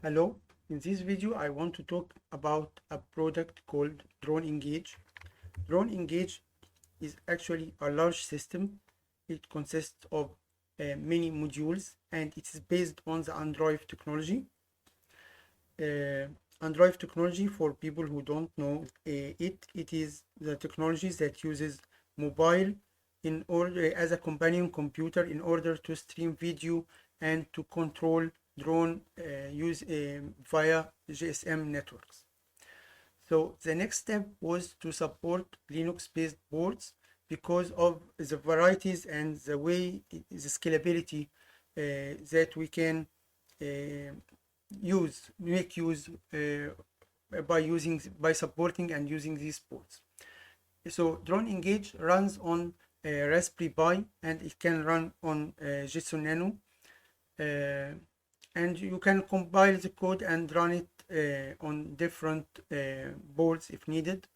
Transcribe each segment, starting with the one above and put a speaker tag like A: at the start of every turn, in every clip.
A: Hello, in this video I want to talk about a product called Drone Engage. Drone Engage is actually a large system. It consists of many modules and it is based on the Android technology. Android technology, for people who don't know it is the technology that uses mobile in order as a companion computer in order to stream video and to control drone use via GSM networks. So the next step was to support Linux-based boards because of the varieties and the way the scalability that we can make use by supporting and using these boards. So Drone Engage runs on Raspberry Pi and it can run on JSON Nano, and you can compile the code and run it on different boards if needed.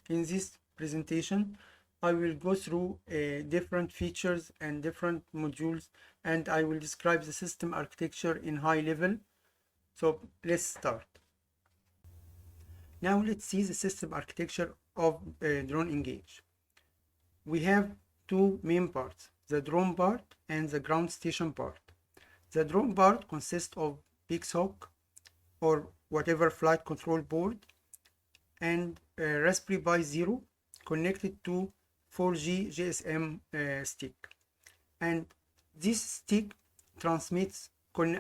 A: In this presentation, I will go through different features and different modules, and I will describe the system architecture in high level. So let's start. Now let's see the system architecture of Drone Engage. We have two main parts, the drone part and the ground station part. The drone part consists of Pixhawk or whatever flight control board and Raspberry Pi Zero connected to 4G GSM stick. And this stick transmits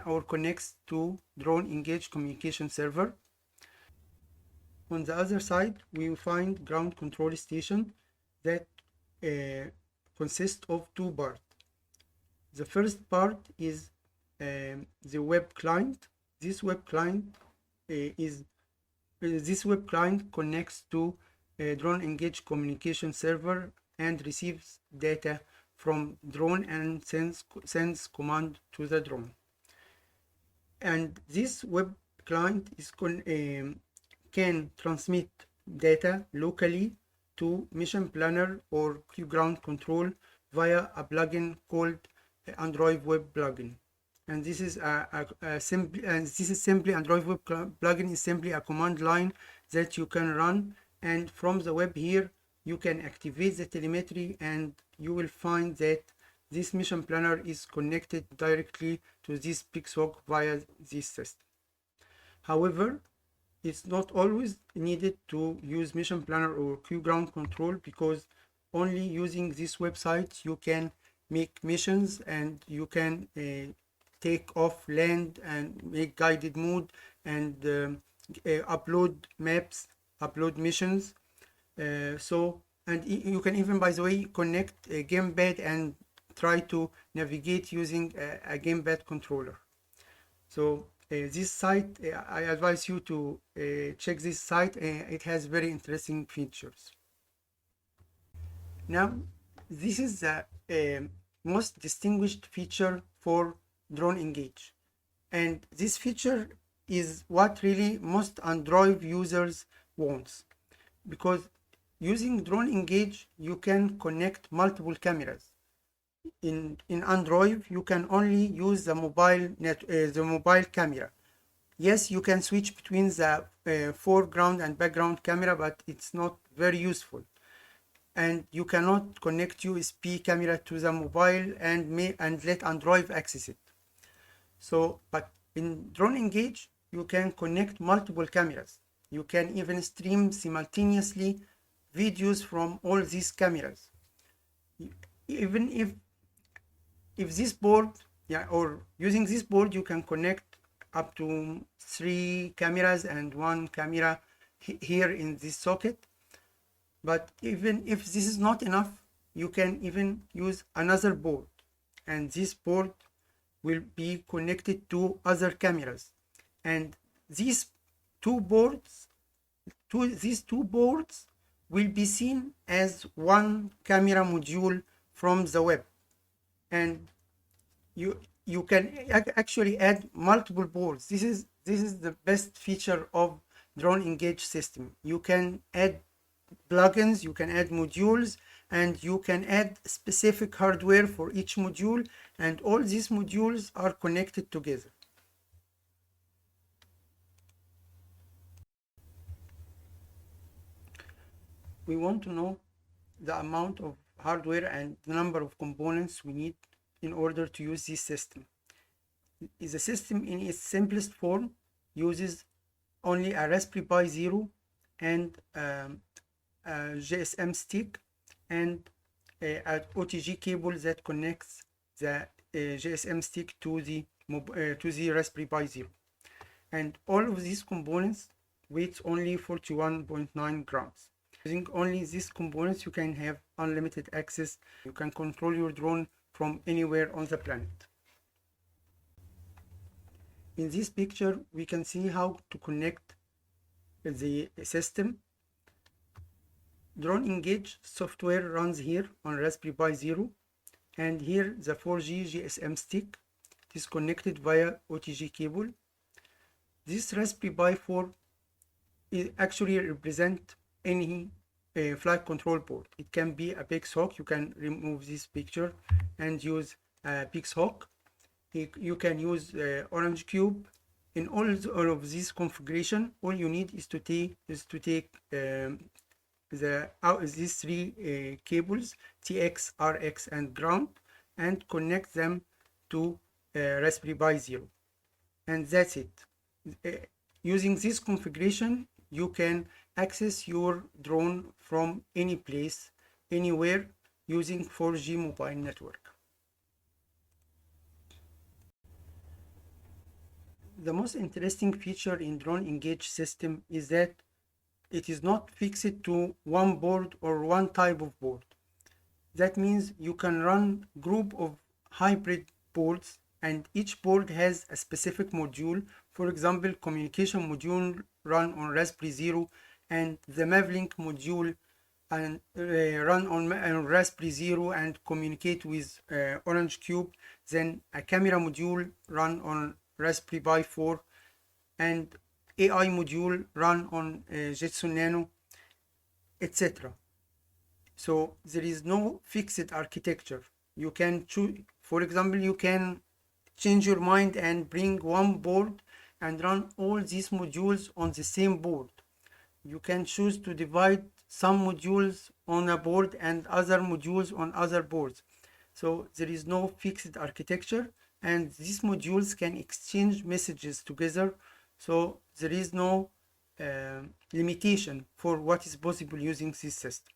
A: or connects to Drone Engage communication server. On the other side, we will find ground control station that consists of two parts. The first part is the web client. This web client connects to Drone Engage communication server and receives data from drone and sends command to the drone. And this web client can transmit data locally to Mission Planner or Ground Control via a plugin called Android Web Plugin. And this is simply Android Web Plugin is simply a command line that you can run, and from the web here you can activate the telemetry and you will find that this Mission Planner is connected directly to this Pixhawk via this system. However, it's not always needed to use Mission Planner or Ground Control, because only using this website you can make missions and you can take off land and make guided mode and upload maps, upload missions. And you can even, by the way, connect a gamepad and try to navigate using a gamepad controller. So this site, I advise you to check this site. It has very interesting features. Now, this is the most distinguished feature for Drone Engage, and this feature is what really most Android users wants, because using Drone Engage you can connect multiple cameras. In Android you can only use the mobile camera. Yes, you can switch between the foreground and background camera, but it's not very useful, and you cannot connect USB camera to the mobile and let Android access it. So, but in Drone Engage you can connect multiple cameras. You can even stream simultaneously videos from all these cameras. Even if this board, or using this board, you can connect up to 3 cameras and 1 camera here in this socket. But even if this is not enough, you can even use another board, and this board will be connected to other cameras, and these two boards will be seen as one camera module from the web. And you can actually add multiple boards. This is the best feature of Drone Engage system. You can add plugins, you can add modules, and you can add specific hardware for each module, and all these modules are connected together. we want to know the amount of hardware and the number of components we need in order to use this system. The system in its simplest form uses only a Raspberry Pi Zero and a GSM stick and an OTG cable that connects the GSM stick to the Raspberry Pi Zero. And all of these components weighs only 41.9 grams. Using only these components, you can have unlimited access. You can control your drone from anywhere on the planet. In this picture, we can see how to connect the system. Drone Engage software runs here on Raspberry Pi Zero, and here the 4G GSM stick is connected via OTG cable. This Raspberry Pi 4 actually represent any flight control board. It can be a PixHawk. You can remove this picture and use a PixHawk. You can use Orange Cube. In all of this configuration, all you need is to take these three cables, TX, RX, and ground, and connect them to Raspberry Pi Zero, and that's it. Using this configuration, you can access your drone from any place, anywhere, using 4G mobile network. The most interesting feature in Drone Engage system is that it is not fixed to one board or one type of board. That means you can run group of hybrid boards, and each board has a specific module. For example, communication module run on Raspberry Zero, and the Mavlink module and run on Raspberry Zero and communicate with Orange Cube. Then a camera module run on Raspberry Pi 4, and AI module run on Jetson Nano, etc. So there is no fixed architecture. You can choose, for example, you can change your mind and bring one board and run all these modules on the same board. You can choose to divide some modules on a board and other modules on other boards. So there is no fixed architecture, and these modules can exchange messages together. So there is no limitation for what is possible using this system.